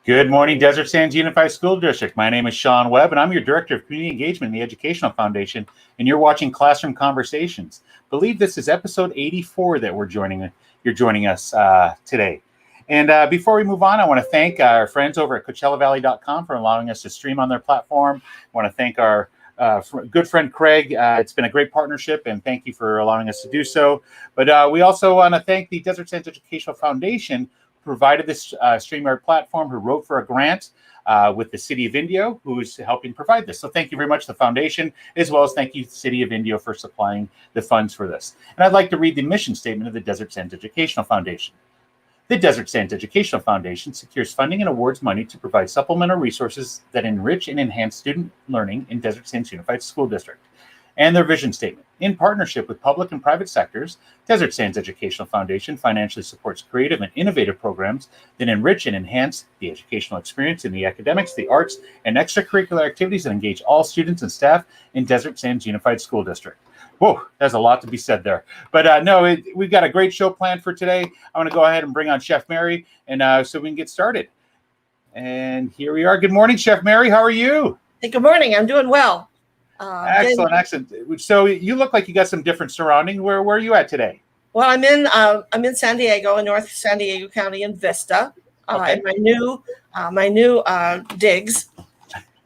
Good morning, Desert Sands Unified School District. My name is Sean Webb, and I'm your Director of Community Engagement in the Educational Foundation, and you're watching Classroom Conversations. I believe this is episode 84 that you're joining us today. And before we move on, I want to thank our friends over at CoachellaValley.com for allowing us to stream on their platform. I want to thank our good friend Craig. It's been a great partnership, and thank you for allowing us to do so. But we also want to thank the Desert Sands Educational Foundation, provided this StreamYard platform, who wrote for a grant with the City of Indio, who is helping provide this. So thank you very much to the foundation, as well as thank you to the City of Indio for supplying the funds for this. And I'd like to read the mission statement of the Desert Sands Educational Foundation. The Desert Sands Educational Foundation secures funding and awards money to provide supplemental resources that enrich and enhance student learning in Desert Sands Unified School District. And their vision statement. In partnership with public and private sectors, Desert Sands Educational Foundation financially supports creative and innovative programs that enrich and enhance the educational experience in the academics, the arts, and extracurricular activities that engage all students and staff in Desert Sands Unified School District. Whoa, there's a lot to be said there. But we've got a great show planned for today. I want to go ahead and bring on Chef Mary, and so we can get started. And here we are. Good morning, Chef Mary. How are you? Hey, good morning. I'm doing well. Excellent. So you look like you got some different surrounding. Where are you at today? Well, I'm in San Diego, in North San Diego County, in Vista, in my new digs,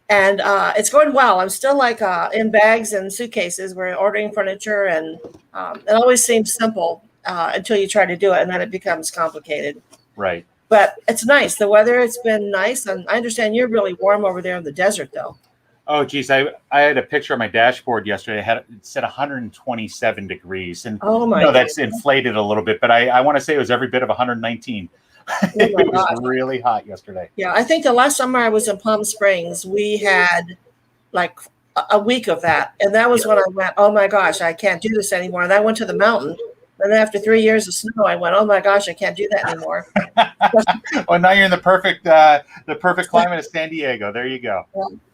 and it's going well. I'm still in bags and suitcases. We're ordering furniture, and it always seems simple until you try to do it, and then it becomes complicated. Right. But it's nice. The weather, it's been nice, and I understand you're really warm over there in the desert, though. Oh, geez. I had a picture on my dashboard yesterday. It said 127 degrees. And that's inflated a little bit, but I want to say it was every bit of 119. It was really hot yesterday. Yeah, I think the last summer I was in Palm Springs, we had like a week of that. And that was when I went, oh my gosh, I can't do this anymore. And I went to the mountain. And then after 3 years of snow, I went, oh my gosh, I can't do that anymore. Well, now you're in the perfect climate of San Diego. There you go.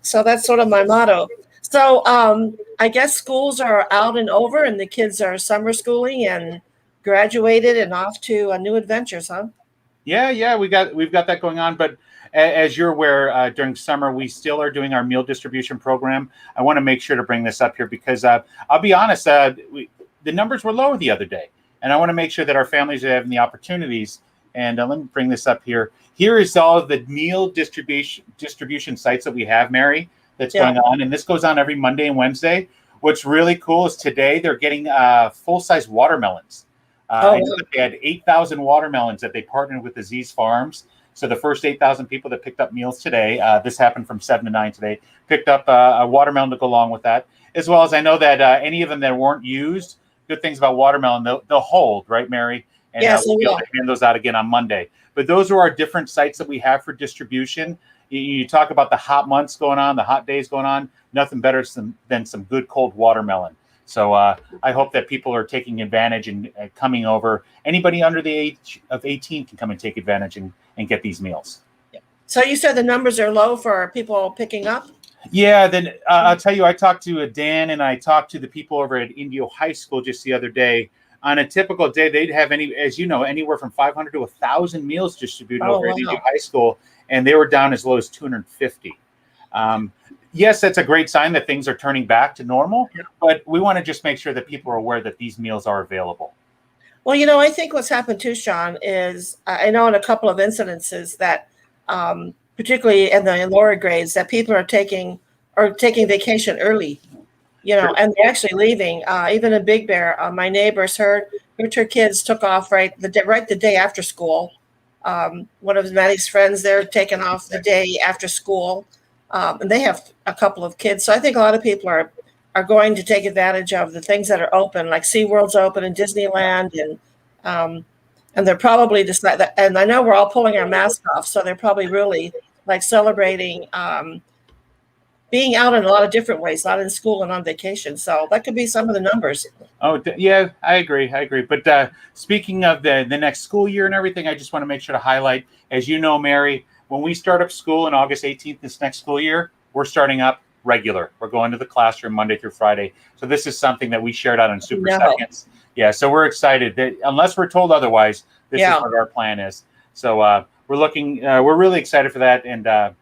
So that's sort of my motto. So I guess schools are out and over, and the kids are summer schooling and graduated and off to new adventures, huh? Yeah, we've got that going on. But as you're aware, during summer, we still are doing our meal distribution program. I want to make sure to bring this up here because I'll be honest, the numbers were low the other day. And I want to make sure that our families are having the opportunities. And let me bring this up here. Here is all of the meal distribution sites that we have, Mary, that's going on. And this goes on every Monday and Wednesday. What's really cool is today they're getting full-size watermelons. I know that they had 8,000 watermelons that they partnered with Aziz Farms. So the first 8,000 people that picked up meals today, this happened from 7 to 9 today, picked up a watermelon to go along with that. As well as I know that any of them that weren't used, good things about watermelon, they'll hold, right, Mary? And we'll be able to hand those out again on Monday. But those are our different sites that we have for distribution. You talk about the hot months going on, the hot days going on, nothing better than some good cold watermelon. So I hope that people are taking advantage and coming over. Anybody under the age of 18 can come and take advantage and get these meals. So you said the numbers are low for people picking up? Yeah, then I'll tell you, I talked to Dan and I talked to the people over at Indio High School just the other day. On a typical day, they'd have anywhere from 500 to 1,000 meals distributed over at Indio High School, and they were down as low as 250. Yes, that's a great sign that things are turning back to normal, but we want to just make sure that people are aware that these meals are available. Well, I think what's happened too, Sean, is I know in a couple of incidences that particularly in the lower grades, that people are taking vacation early, and they're actually leaving. Even in Big Bear, my neighbors, her kids took off right the day after school. One of Maddie's friends, they're taking off the day after school, and they have a couple of kids. So I think a lot of people are going to take advantage of the things that are open, like SeaWorld's open and Disneyland, and they're probably just that. And I know we're all pulling our masks off, so they're probably really like celebrating being out in a lot of different ways, not in school and on vacation. So that could be some of the numbers. Oh, yeah, I agree. But speaking of the next school year and everything, I just want to make sure to highlight, as you know, Mary, when we start up school on August 18th this next school year, we're starting up regular. We're going to the classroom Monday through Friday. So this is something that we shared out on Super Seconds. Yeah, so we're excited that unless we're told otherwise, this is what our plan is. So we're really excited for that. And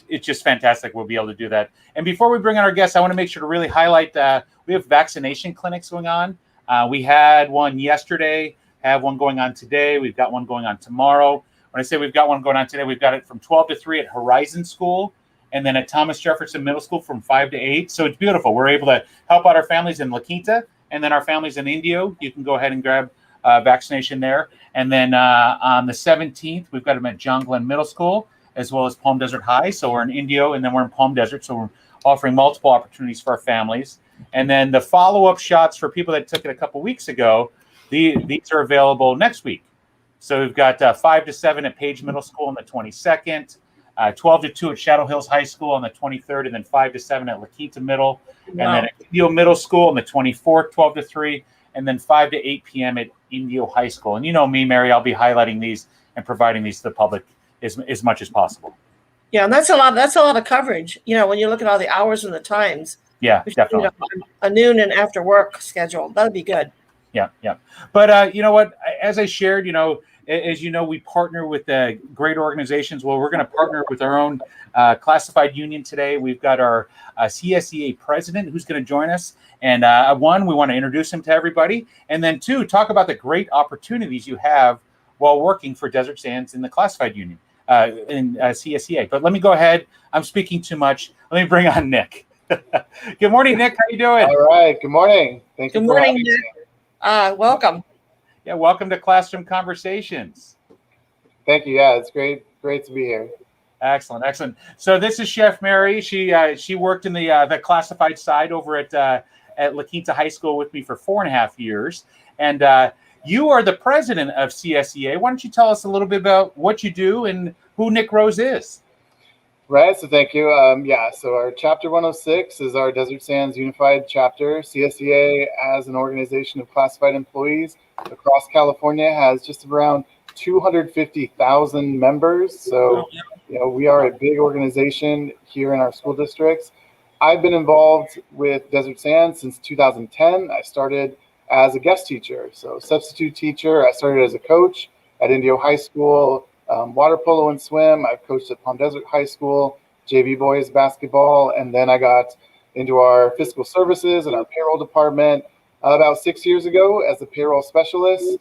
it's just fantastic. We'll be able to do that. And before we bring on our guests, I want to make sure to really highlight we have vaccination clinics going on. We had one yesterday, have one going on today. We've got one going on tomorrow. When I say we've got one going on today, we've got it from 12 to 3 at Horizon School, and then at Thomas Jefferson Middle School from 5 to 8. So it's beautiful. We're able to help out our families in La Quinta, and then our families in Indio. You can go ahead and grab vaccination there. And then on the 17th, we've got them at John Glenn Middle School, as well as Palm Desert High. So we're in Indio, and then we're in Palm Desert. So we're offering multiple opportunities for our families. And then the follow-up shots for people that took it a couple weeks ago, these are available next week. So we've got 5 to 7 at Page Middle School on the 22nd, 12 to 2 at Shadow Hills High School on the 23rd, and then 5 to 7 at La Quinta Middle. Wow. And then at Indio Middle School on the 24th, 12 to 3, and then 5 to 8 p.m. at Indio High School. And you know me, Mary, I'll be highlighting these and providing these to the public as much as possible. Yeah, and that's a lot of coverage. When you look at all the hours and the times. Yeah, definitely. A noon and after work schedule. That'd be good. Yeah. But you know what? As I shared, as you know, we partner with great organizations. Well, we're going to partner with our own classified union today. We've got our CSEA president who's going to join us. And one, we want to introduce him to everybody. And then two, talk about the great opportunities you have while working for Desert Sands in the classified union in CSEA. But let me go ahead. I'm speaking too much. Let me bring on Nick. Good morning, Nick. How you doing? All right. Good morning. Thank you. Good morning, Nick. Welcome. Yeah, welcome to Classroom Conversations. Thank you. Yeah, it's great to be here. Excellent. So this is Chef Mary. She worked in the classified side over at La Quinta High School with me for 4.5 years, and you are the president of CSEA. Why don't you tell us a little bit about what you do and who Nick Rose is? Right. So thank you. So our Chapter 106 is our Desert Sands Unified Chapter. CSEA, as an organization of classified employees across California, has just around 250,000 members. So, we are a big organization here in our school districts. I've been involved with Desert Sands since 2010. I started as a guest teacher, so substitute teacher. I started as a coach at Indio High School. Water polo and swim. I've coached at Palm Desert High School, JV boys basketball, and then I got into our fiscal services and our payroll department about 6 years ago as a payroll specialist,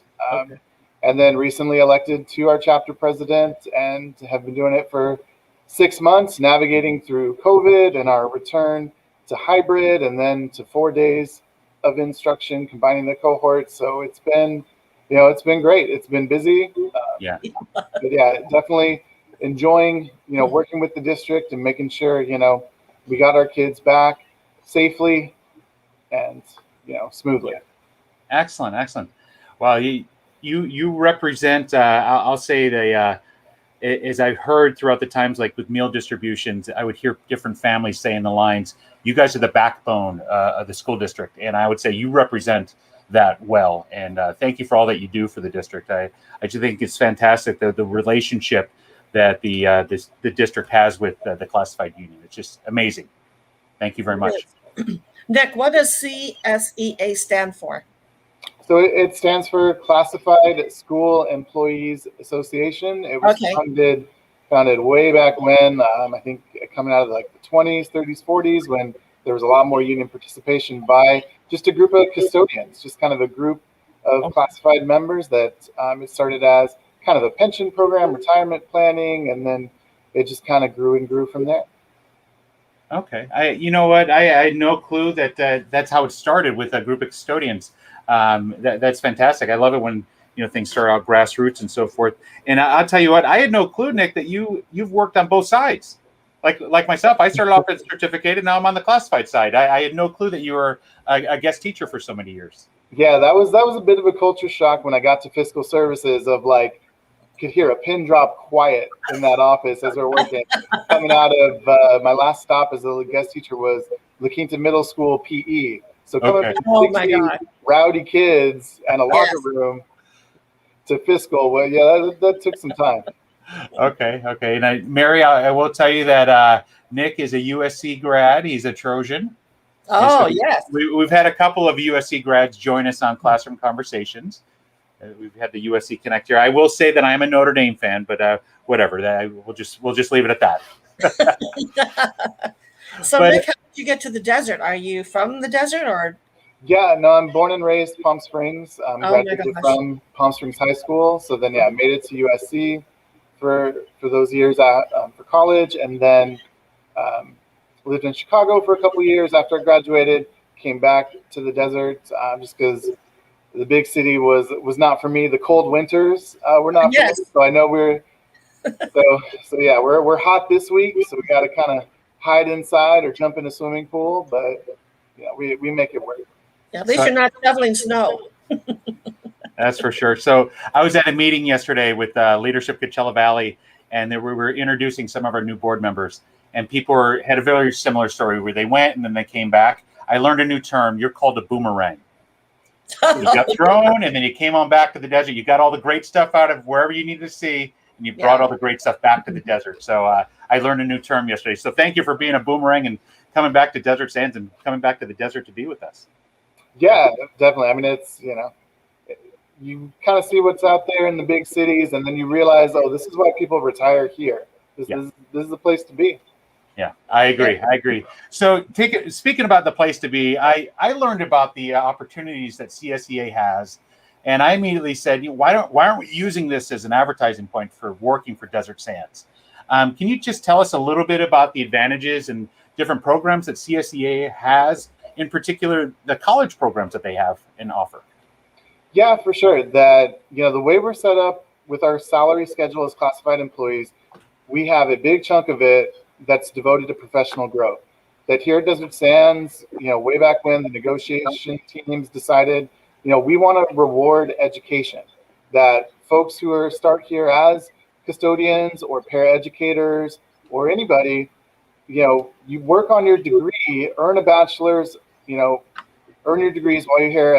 and then recently elected to our chapter president and have been doing it for 6 months, navigating through COVID and our return to hybrid and then to 4 days of instruction, combining the cohorts. So it's been great. It's been busy. But definitely enjoying, working with the district and making sure, we got our kids back safely and, smoothly. Excellent. Well, you represent, I'll say as I've heard throughout the times, like with meal distributions, I would hear different families saying the lines, you guys are the backbone of the school district. And I would say you represent that well, and thank you for all that you do for the district. I just think it's fantastic the relationship that the district has with the classified union. It's just amazing. Thank you very much. Nick, what does CSEA stand for? So it stands for Classified School Employees Association. It was founded way back when, I think coming out of the 20s, 30s, 40s, when there was a lot more union participation by just a group of custodians, just kind of a group of classified members that it started as kind of a pension program, retirement planning, and then it just kind of grew and grew from there. Okay. You know what? I had no clue that that's how it started with a group of custodians. That's fantastic. I love it when things start out grassroots and so forth. And I'll tell you what, I had no clue, Nick, that you've worked on both sides. Like myself, I started off as certificated. Now I'm on the classified side. I had no clue that you were a guest teacher for so many years. Yeah, that was a bit of a culture shock when I got to fiscal services. Of could hear a pin drop quiet in that office as we're working. Coming out of my last stop as a guest teacher was La Quinta Middle School PE. So coming from 60 rowdy kids and a locker room to fiscal, well, yeah, that took some time. Okay. And Mary, I will tell you that Nick is a USC grad. He's a Trojan. Oh, so yes. We've had a couple of USC grads join us on Classroom Conversations. We've had the USC Connect here. I will say that I am a Notre Dame fan, but whatever. We'll just leave it at that. So, But- Nick, how did you get to the desert? Are you from the desert or? Yeah, no, I'm born and raised Palm Springs. my Graduated gosh. from Palm Springs High School. So then, yeah, I made it to USC for those years for college, and then lived in Chicago for a couple of years after I graduated. Came back to the desert just because the big city was not for me. The cold winters were not for me. So I know so yeah, we're hot this week, so we got to kind of hide inside or jump in a swimming pool, but yeah, we make it work. Yeah, at least you're not shoveling snow. That's for sure. So I was at a meeting yesterday with Leadership Coachella Valley, and we were introducing some of our new board members, and people had a very similar story where they went and then they came back. I learned a new term. You're called a boomerang. You got thrown, and then you came on back to the desert. You got all the great stuff out of wherever you needed to see, and you brought all the great stuff back to the desert. So I learned a new term yesterday. So thank you for being a boomerang and coming back to Desert Sands and coming back to the desert to be with us. Yeah, definitely. I mean, it's, you kind of see what's out there in the big cities, and then you realize, oh, this is why people retire here. This is the place to be. Yeah, I agree. So speaking about the place to be, I learned about the opportunities that CSEA has, and I immediately said, why aren't we using this as an advertising point for working for Desert Sands? Can you just tell us a little bit about the advantages and different programs that CSEA has, in particular the college programs that they have and offer? Yeah, for sure. That, the way we're set up with our salary schedule as classified employees, we have a big chunk of it that's devoted to professional growth. That here at Desert Sands, way back when the negotiation teams decided, we want to reward education. That folks who start here as custodians or paraeducators or anybody, you work on your degree, earn a bachelor's, earn your degrees while you're here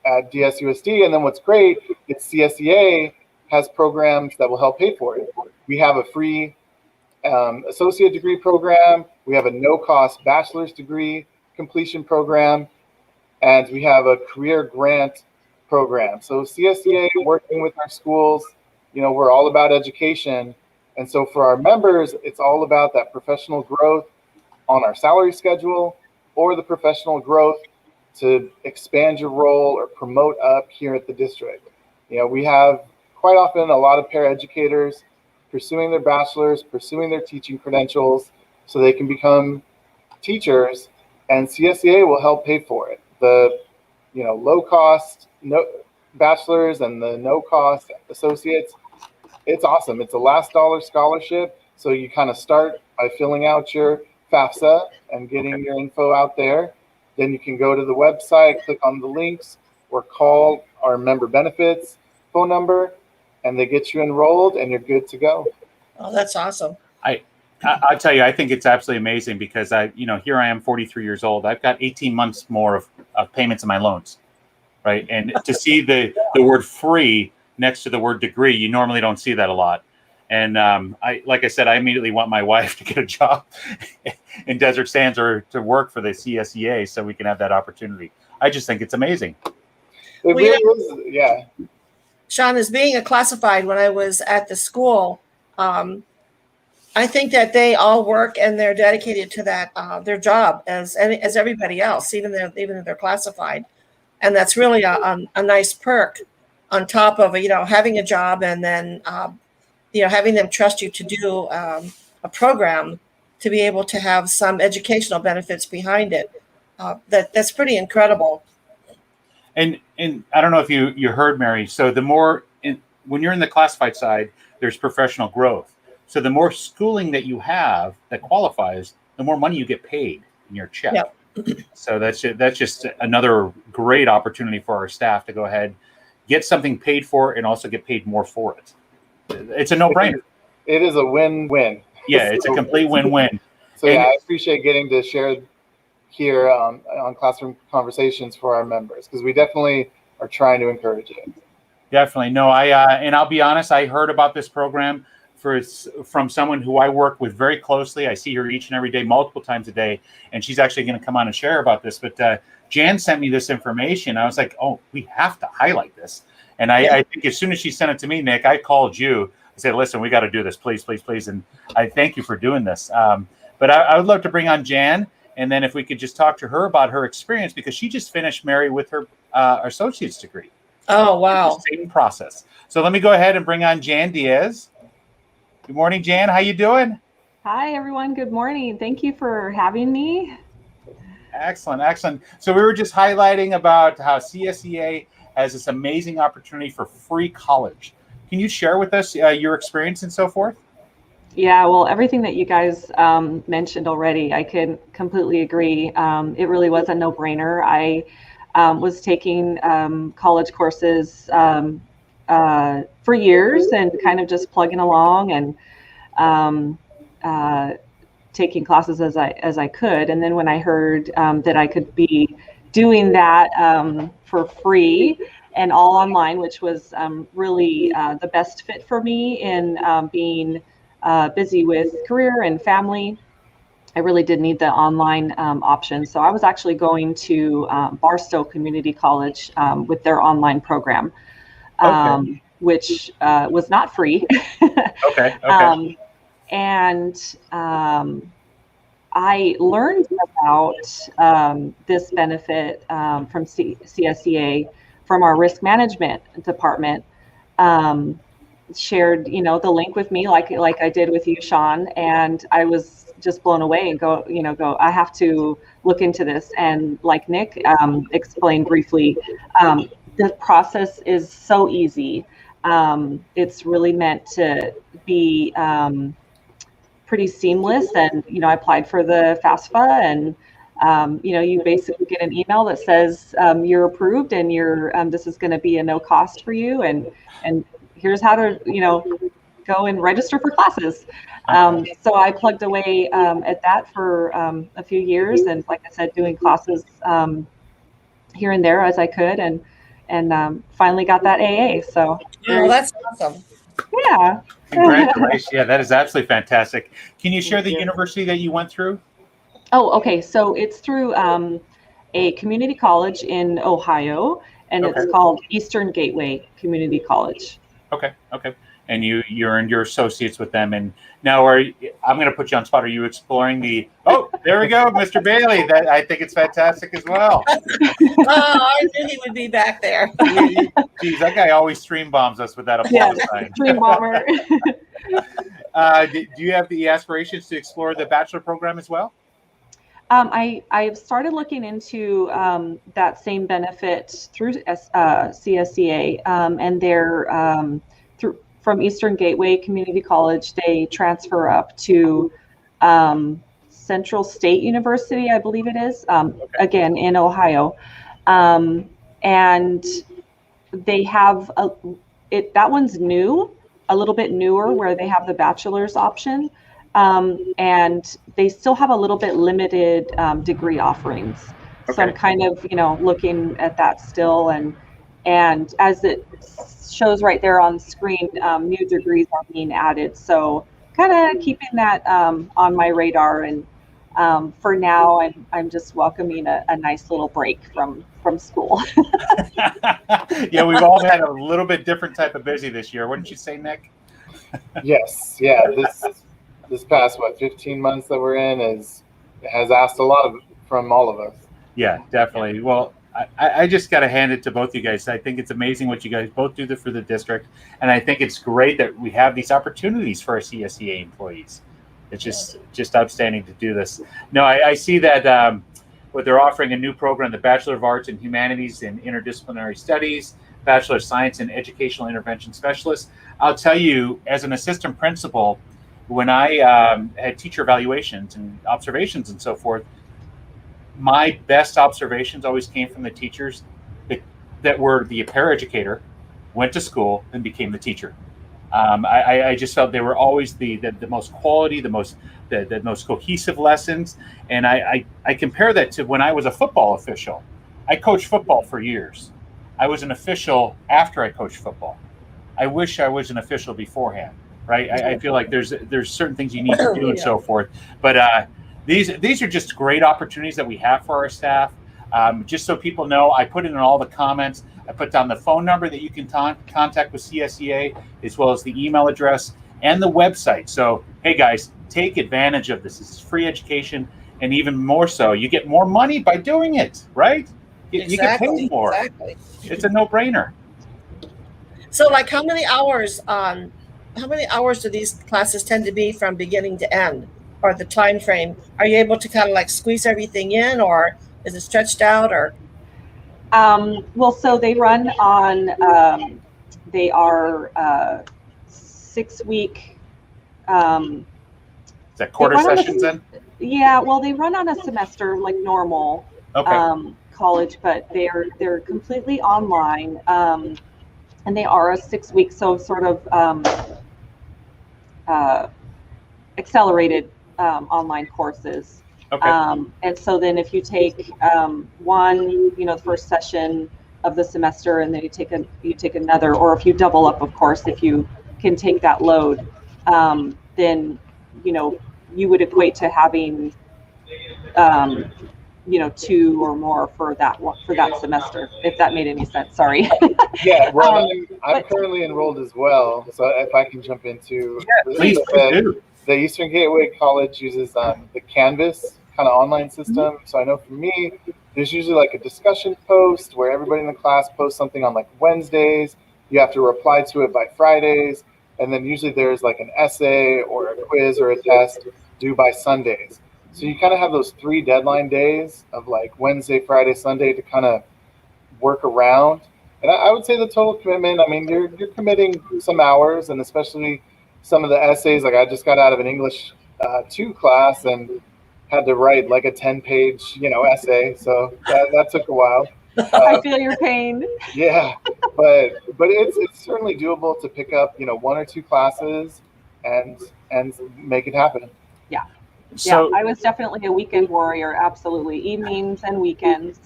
at DSUSD. And then what's great is CSEA has programs that will help pay for it. We have a free associate degree program. We have a no-cost bachelor's degree completion program, and we have a career grant program. So CSEA, working with our schools, we're all about education. And so for our members, it's all about that professional growth on our salary schedule or the professional growth to expand your role or promote up here at the district. We have quite often a lot of paraeducators pursuing their bachelor's, pursuing their teaching credentials so they can become teachers, and CSEA will help pay for it. The low cost bachelor's and the no cost associates, it's awesome. It's a last dollar scholarship. So you kind of start by filling out your FAFSA and getting your info out there. Then you can go to the website, click on the links, or call our member benefits phone number, and they get you enrolled and you're good to go. Oh, that's awesome. I'll tell you, I think it's absolutely amazing because here I am 43 years old. I've got 18 months more of payments of my loans, right? And to see the word free next to the word degree, you normally don't see that a lot. And like I said, I immediately want my wife to get a job in Desert Sands or to work for the CSEA so we can have that opportunity. I just think it's amazing. It really is, yeah. Sean, as being a classified when I was at the school, I think that they all work and they're dedicated to that their job as everybody else, even if they're classified, and that's really a nice perk on top of having a job and then having them trust you to do a program to be able to have some educational benefits behind it. That's pretty incredible. And I don't know if you heard, Mary. So the more when you're in the classified side, there's professional growth. So the more schooling that you have that qualifies, the more money you get paid in your check. Yep. So that's just another great opportunity for our staff to go ahead, get something paid for, and also get paid more for it. It's a no-brainer. It is a win-win. Yeah, it's a complete win-win. So yeah, I appreciate getting to share here on Classroom Conversations for our members, because we definitely are trying to encourage it. Definitely. No, and I'll be honest, I heard about this program from someone who I work with very closely. I see her each and every day, multiple times a day, and she's actually going to come on and share about this. But Jan sent me this information. I was like, oh, we have to highlight this. And I think as soon as she sent it to me, Nick, I called you. I said, listen, we got to do this, please, please, please. And I thank you for doing this. But I would love to bring on Jan. And then if we could just talk to her about her experience, because she just finished, Mary, with her associate's degree. Oh, wow. Same process. So let me go ahead and bring on Jan Diaz. Good morning, Jan. How you doing? Hi, everyone. Good morning. Thank you for having me. Excellent, excellent. So we were just highlighting about how CSEA has this amazing opportunity for free college. Can you share with us your experience and so forth? Yeah, well, everything that you guys mentioned already, I can completely agree. It really was a no-brainer. I was taking college courses for years and kind of just plugging along and taking classes as I could. And then when I heard that I could be doing that for free and all online, which was really the best fit for me in being busy with career and family, I really did need the online option. So I was actually going to Barstow Community College with their online program, which was not free. Okay. And I learned about this benefit from CSEA from our risk management department. Shared, the link with me like I did with you, Sean, and I was just blown away and go, I have to look into this. And like Nick explained briefly, the process is so easy. It's really meant to be pretty seamless. And, I applied for the FAFSA and, you basically get an email that says you're approved and this is going to be a no cost for you. And here's how to, go and register for classes. So I plugged away at that for a few years. And like I said, doing classes here and there as I could and finally got that AA. So that's awesome. Yeah. Congratulations. Yeah, that is absolutely fantastic. Can you share the university that you went through? Oh, okay. So it's through a community college in Ohio, and it's called Eastern Gateway Community College. Okay. And you earned your associates with them. And now I'm going to put you on spot. Are you exploring there we go, Mr. Bailey. That I think it's fantastic as well. I knew he would be back there. Geez, that guy always stream bombs us with that applause sign. Stream bomber. Do you have the aspirations to explore the bachelor program as well? I've started looking into that same benefit through CSEA, and they're from Eastern Gateway Community College. They transfer up to Central State University, I believe it is, again in Ohio, and they have that one's new, a little bit newer, where they have the bachelor's option. And they still have a little bit limited degree offerings. So I'm kind of, looking at that still. And as it shows right there on screen, new degrees are being added. So kind of keeping that on my radar. And for now, I'm just welcoming a nice little break from school. Yeah, we've all had a little bit different type of busy this year. Wouldn't you say, Nick? Yes. Yeah. This past 15 months that we're in has asked a lot from all of us. Yeah, definitely. Well, I just got to hand it to both you guys. I think it's amazing what you guys both do for the district, and I think it's great that we have these opportunities for our CSEA employees. It's just outstanding to do this. No, I see that what they're offering a new program, the Bachelor of Arts in Humanities and Interdisciplinary Studies, Bachelor of Science and Educational Intervention Specialist. I'll tell you, as an assistant principal, when I had teacher evaluations and observations and so forth, my best observations always came from the teachers that were the paraeducator, went to school, and became the teacher. I just felt they were always the most quality, the most cohesive lessons. And I compare that to when I was a football official. I coached football for years. I was an official after I coached football. I wish I was an official beforehand. Right, I feel like there's certain things you need to do and so forth, but these are just great opportunities that we have for our staff. Just so people know, I put it in all the comments. I put down the phone number that you can contact with CSEA, as well as the email address and the website. So, hey guys, take advantage of this. This is free education, and even more so, you get more money by doing it, right? You get paid more. Exactly. It's a no-brainer. So, like, how many hours do these classes tend to be from beginning to end, or the time frame? Are you able to kind of like squeeze everything in, or is it stretched out, or? Well, so they run on, they are 6-week. Is that quarter sessions then? Yeah, well, they run on a semester like normal college, but they're completely online, and they are a 6-week, so sort of accelerated online courses. Okay. And so then if you take one, the first session of the semester, and then you take another, or if you double up, of course, if you can take that load, then you would equate to having 2 or more for that semester, if that made any sense. Sorry. Yeah, well, I'm currently enrolled as well, so if I can jump into please do. The Eastern Gateway College uses the Canvas kind of online system. So I know for me, there's usually like a discussion post where everybody in the class posts something on like Wednesdays. You have to reply to it by Fridays. And then usually there's like an essay or a quiz or a test due by Sundays. So you kind of have those 3 deadline days of like Wednesday, Friday, Sunday to kind of work around. And I would say the total commitment, I mean, you're committing some hours, and especially some of the essays. Like I just got out of an English 2 class and had to write like a 10-page, essay. So that took a while. I feel your pain. Yeah, but it's certainly doable to pick up, 1 or 2 classes and make it happen. Yeah. So, yeah, I was definitely a weekend warrior. Absolutely, evenings and weekends.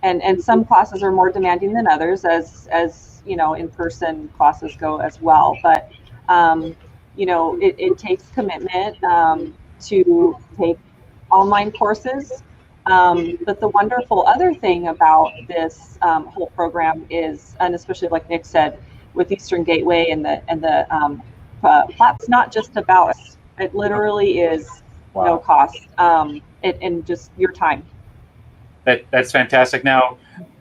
And some classes are more demanding than others, as in-person classes go as well. But it takes commitment to take online courses. But the wonderful other thing about this whole program is, and especially like Nick said, with Eastern Gateway and the plat's not just about us. It literally is no cost, and just your time. That's fantastic. Now,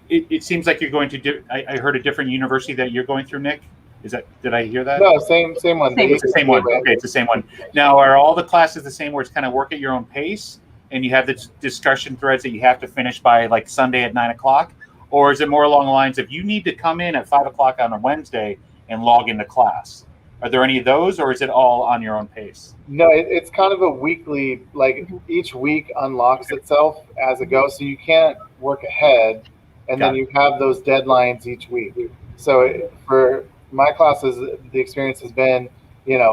it seems like you're going to I heard a different university that you're going through, Nick. Did I hear that? No, same one. It's the same one. Okay, it's the same one. Now, are all the classes the same, where it's kind of work at your own pace, and you have the discussion threads that you have to finish by like Sunday at 9:00, or is it more along the lines of you need to come in at 5:00 on a Wednesday and log into class? Are there any of those, or is it all on your own pace? No, it's kind of a weekly, like each week unlocks itself as it goes. So you can't work ahead, and then you have those deadlines each week. So for my classes, the experience has been,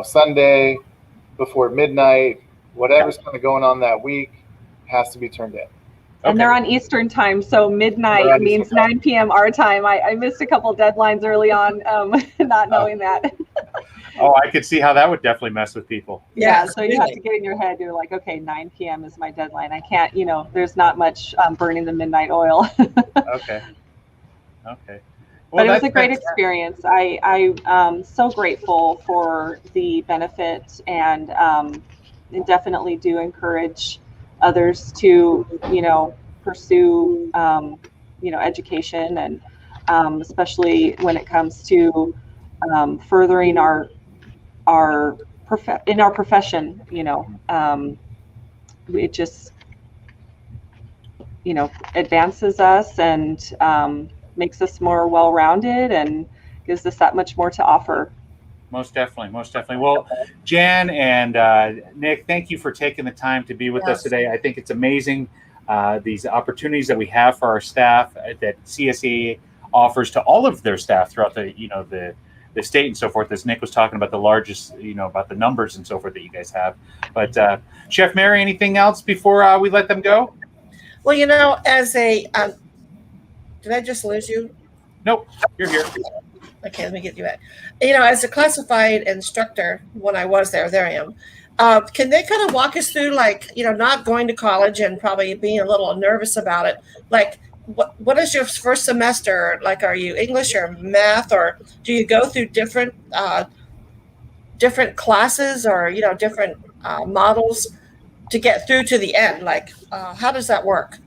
Sunday before midnight, whatever's kind of going on that week has to be turned in. And they're on Eastern time, so midnight means 9 p.m. our time. I missed a couple deadlines early on, not knowing that. Oh, I could see how that would definitely mess with people. Yeah, so you have to get in your head. You're like, okay, 9 p.m. is my deadline. I can't, there's not much burning the midnight oil. Okay. Well, but it was a great experience. I'm so grateful for the benefit, and definitely do encourage others to, pursue, education, and especially when it comes to furthering our profession. It just, advances us and makes us more well-rounded and gives us that much more to offer. Most definitely. Well, Jan and Nick, thank you for taking the time to be with us today. I think it's amazing, these opportunities that we have for our staff that CSEA offers to all of their staff throughout the state and so forth. As Nick was talking about the largest, about the numbers and so forth that you guys have. But Chef Mary, anything else before we let them go? Well, as a, did I just lose you? Nope, you're here. Okay, let me get you back. As a classified instructor, when I was there I am. Can they kind of walk us through, like, not going to college and probably being a little nervous about it? Like, what is your first semester like? Are you English or math, or do you go through different classes, or different models to get through to the end? Like, how does that work?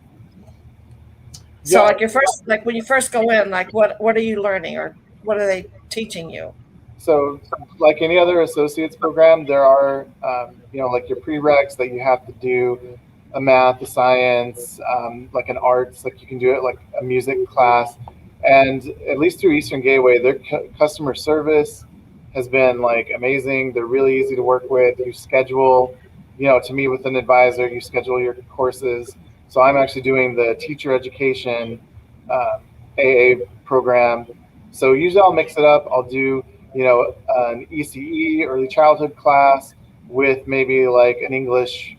So, Yeah. like when you first go in, like what are you learning, or what are they teaching you? So, like any other associate's program, there are, like your prereqs that you have to do, a math, a science, like an arts, like you can do it like a music class. And at least through Eastern Gateway, their customer service has been like amazing. They're really easy to work with. You schedule, to meet with an advisor, you schedule your courses. So I'm actually doing the teacher education AA program. So usually I'll mix it up. I'll do an ECE, early childhood class, with maybe like an English,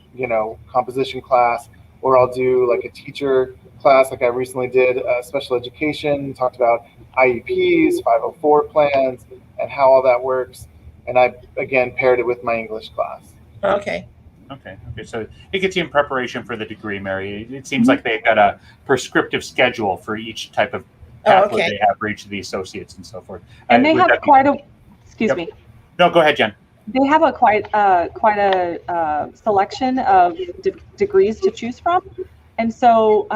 composition class, or I'll do like a teacher class, like I recently did special education, talked about IEPs, 504 plans, and how all that works. And I, again, paired it with my English class. Okay. Okay. So it gets you in preparation for the degree, Mary. It seems like they've got a prescriptive schedule for each type of pathway they have for each of the associates and so forth. And they have quite a, excuse me. No, go ahead, Jen. They have quite a selection of degrees to choose from. And so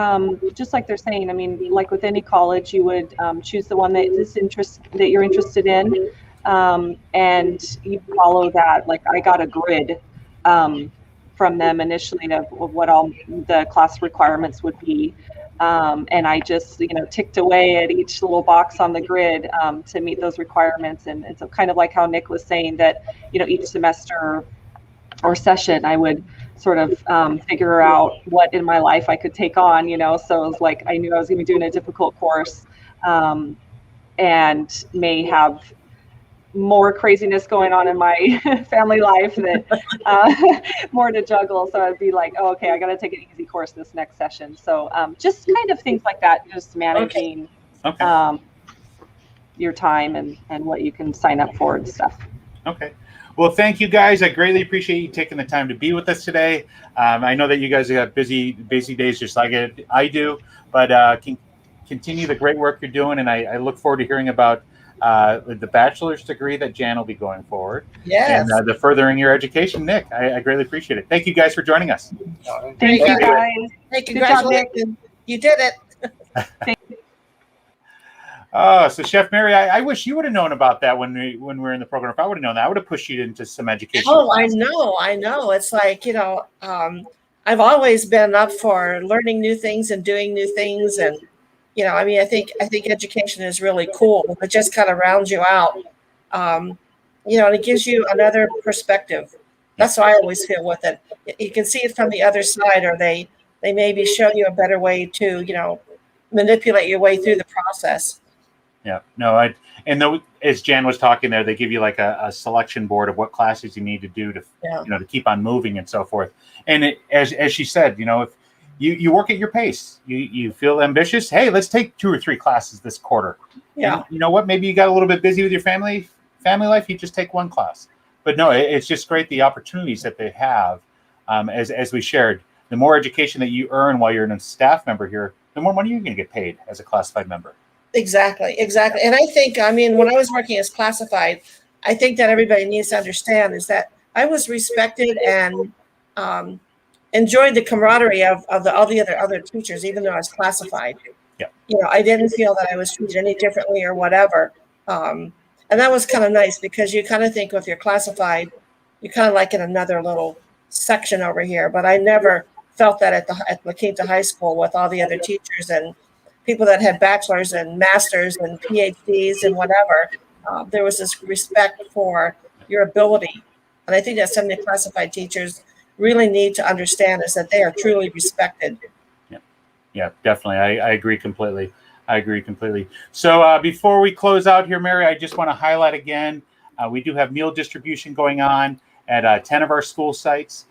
just like they're saying, I mean, like with any college, you would choose the one that you're interested in, and you follow that. Like I got a grid from them initially of what all the class requirements would be. And I just, ticked away at each little box on the grid to meet those requirements. And so kind of like how Nick was saying that, each semester or session, I would sort of figure out what in my life I could take on, so it was like, I knew I was going to be doing a difficult course and may have more craziness going on in my family life that more to juggle. So I'd be like, oh, okay, I got to take an easy course this next session. So just kind of things like that, just managing your time and what you can sign up for and stuff. Okay. Well, thank you guys. I greatly appreciate you taking the time to be with us today. I know that you guys have busy days just like I do, but continue the great work you're doing. And I look forward to hearing about the bachelor's degree that Jan will be going forward. Yes. And the furthering your education, Nick. I greatly appreciate it. Thank you guys for joining us. Thank you guys. Hey, congratulations. You did it. Thank you. Oh, so Chef Mary, I wish you would have known about that when we were in the program. If I would have known that, I would have pushed you into some education. Oh, I know. It's like, I've always been up for learning new things and doing new things. And, I think education is really cool. It just kind of rounds you out. And it gives you another perspective. That's what I always feel with it. You can see it from the other side, or they maybe show you a better way to, manipulate your way through the process. Yeah, no, as Jan was talking there, they give you like a selection board of what classes you need to do to, to keep on moving and so forth. And as she said, if you work at your pace, you feel ambitious. Hey, let's take 2 or 3 classes this quarter. Yeah. And you know what? Maybe you got a little bit busy with your family life. You just take 1 class. But no, it's just great the opportunities that they have. As we shared, the more education that you earn while you're a staff member here, the more money you're going to get paid as a classified member. Exactly. And I think, when I was working as classified, I think that everybody needs to understand is that I was respected and enjoyed the camaraderie of all the other teachers, even though I was classified. Yeah. I didn't feel that I was treated any differently or whatever. And that was kind of nice, because you kind of think if you're classified, you're kind of like in another little section over here. But I never felt that at La Quinta High School with all the other teachers and people that had bachelors and masters and PhDs and whatever. There was this respect for your ability. And I think that's something that classified teachers really need to understand, is that they are truly respected. Yeah, definitely. I agree completely. So before we close out here, Mary, I just want to highlight again, we do have meal distribution going on at 10 of our school sites.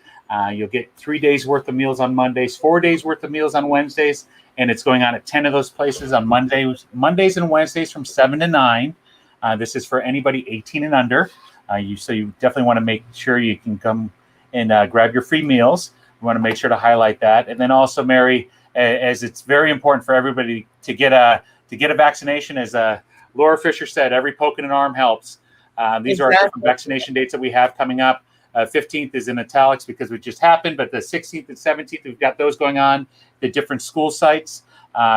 You'll get 3 days worth of meals on Mondays, 4 days worth of meals on Wednesdays, and it's going on at 10 of those places on Mondays and Wednesdays from 7 to 9. This is for anybody 18 and under. So you definitely want to make sure you can come and grab your free meals. We want to make sure to highlight that. And then also, Mary, as it's very important for everybody to get a vaccination. As Laura Fisher said, every poke in an arm helps. These are our different vaccination dates that we have coming up. 15th is in italics because it just happened, but the 16th and 17th, we've got those going on. The different school sites,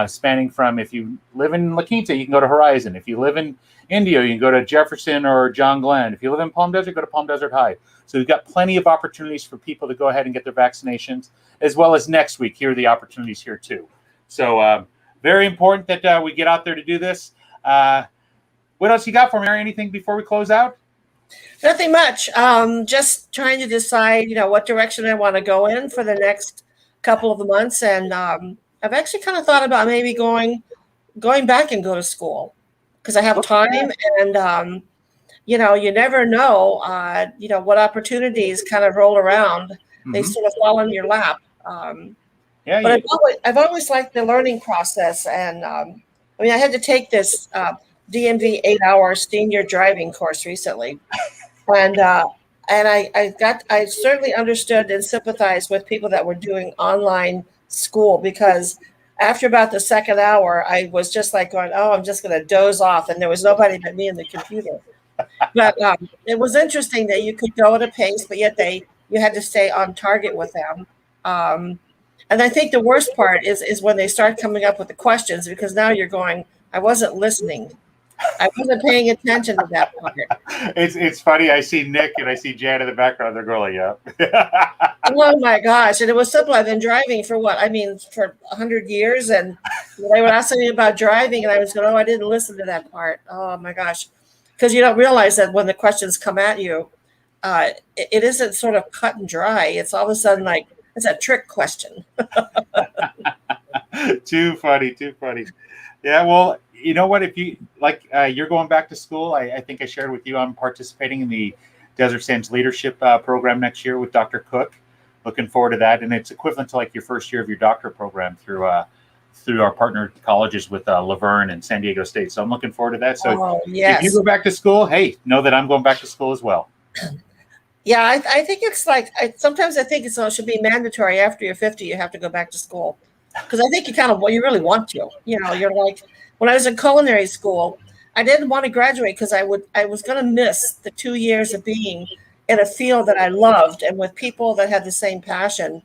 spanning from, if you live in La Quinta, you can go to Horizon. If you live in Indio, you can go to Jefferson or John Glenn. If you live in Palm Desert, go to Palm Desert High. So we've got plenty of opportunities for people to go ahead and get their vaccinations, as well as next week. Here are the opportunities here too. So very important that we get out there to do this. What else you got for me, Mary? Anything before we close out? Nothing much. Just trying to decide, what direction I want to go in for the next couple of months. And I've actually kind of thought about maybe going back and go to school because I have time. And, you never know, what opportunities kind of roll around. Mm-hmm. They sort of fall in your lap. But I've always liked the learning process. And I had to take this DMV 8-hour senior driving course recently. And I certainly understood and sympathized with people that were doing online school, because after about the second hour, I was just like going, oh, I'm just going to doze off. And there was nobody but me and the computer. But it was interesting that you could go at a pace, but yet you had to stay on target with them. And I think the worst part is when they start coming up with the questions, because now you're going, I wasn't listening. I wasn't paying attention to that part. It's funny. I see Nick and I see Jan in the background. They're going, yeah. Oh my gosh. And it was simple. I've been driving for for 100 years. And they would ask me about driving and I was going, oh, I didn't listen to that part. Oh my gosh. Because you don't realize that when the questions come at you, it isn't sort of cut and dry. It's all of a sudden like, it's a trick question. Too funny. Yeah, well, you know what? If you you're going back to school, I think I shared with you, I'm participating in the Desert Sands Leadership Program next year with Dr. Cook. Looking forward to that. And it's equivalent to like your first year of your doctorate program through our partner colleges with Laverne and San Diego State. So I'm looking forward to that. So If you go back to school, hey, know that I'm going back to school as well. Yeah, I think it's like, sometimes I think it should be mandatory after you're 50, you have to go back to school. Because I think you really want to. You're like, when I was in culinary school, I didn't want to graduate because I was going to miss the 2 years of being in a field that I loved and with people that had the same passion.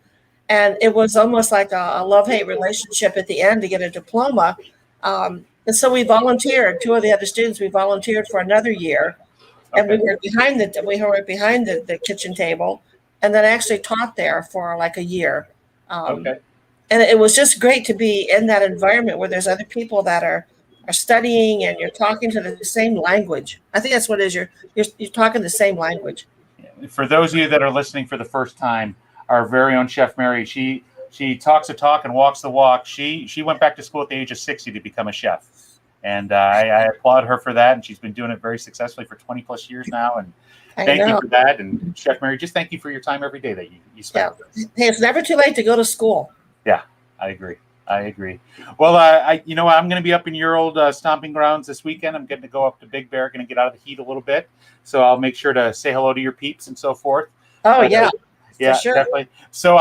And it was almost like a love-hate relationship at the end to get a diploma. And so we volunteered. 2 of the other students, we volunteered for another year. Okay. And we were behind the kitchen table, and then actually taught there for like a year. Okay. And it was just great to be in that environment where there's other people that are studying and you're talking to the same language. I think that's what it is. You're talking the same language. For those of you that are listening for the first time, our very own Chef Mary, she talks the talk and walks the walk. She went back to school at the age of 60 to become a chef. And I applaud her for that. And she's been doing it very successfully for 20 plus years now. And thank you for that. And Chef Mary, just thank you for your time every day that you spend with us. Hey, it's never too late to go to school. Yeah, I agree. Well, I'm going to be up in your old stomping grounds this weekend. I'm getting to go up to Big Bear, going to get out of the heat a little bit. So I'll make sure to say hello to your peeps and so forth. Oh, yeah. Yeah, sure. Definitely. So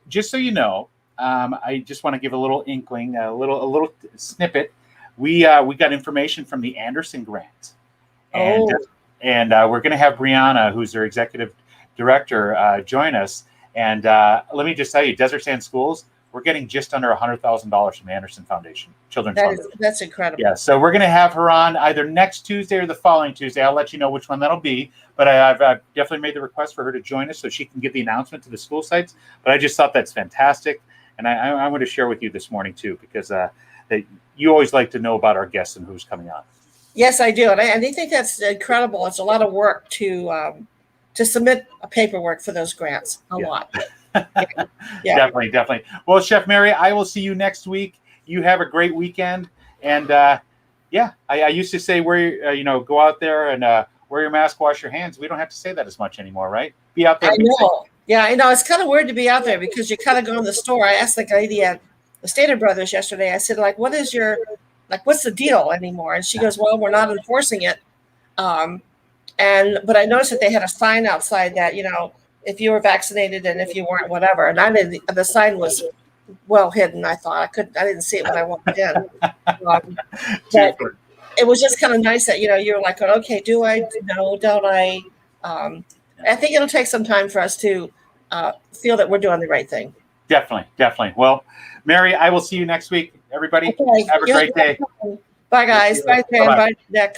just so you know, I just want to give a little inkling, a little snippet. We got information from the Anderson grant. And we're going to have Brianna, who's their executive director, join us. And let me just tell you, Desert Sands Schools, we're getting just under $100,000 from the Anderson Foundation, Children's Foundation. That's incredible. Yeah, so we're going to have her on either next Tuesday or the following Tuesday. I'll let you know which one that'll be. But I've definitely made the request for her to join us so she can give the announcement to the school sites. But I just thought that's fantastic. And I want to share with you this morning, too, because you always like to know about our guests and who's coming on. Yes, I do. And I think that's incredible. It's a lot of work to submit a paperwork for those grants. A lot. Yeah. Definitely. Well, Chef Mary, I will see you next week. You have a great weekend. And I used to say go out there and wear your mask, wash your hands. We don't have to say that as much anymore, right? Be out there. I know. Yeah, I know. It's kind of weird to be out there because you kind of go in the store. I asked the lady at the Stater Brothers yesterday, I said, what's the deal anymore? And she goes, well, we're not enforcing it. But I noticed that they had a sign outside that, if you were vaccinated and if you weren't, whatever. And the sign was well hidden. I thought I didn't see it when I walked in. Too But funny. it was just kind of nice that, you were like, okay, do I? No, don't I? I think it'll take some time for us to feel that we're doing the right thing. Definitely. Well, Mary, I will see you next week. Everybody, Okay. have a great day. Bye, guys. Bye, Jan. Bye-bye. Bye, Nick.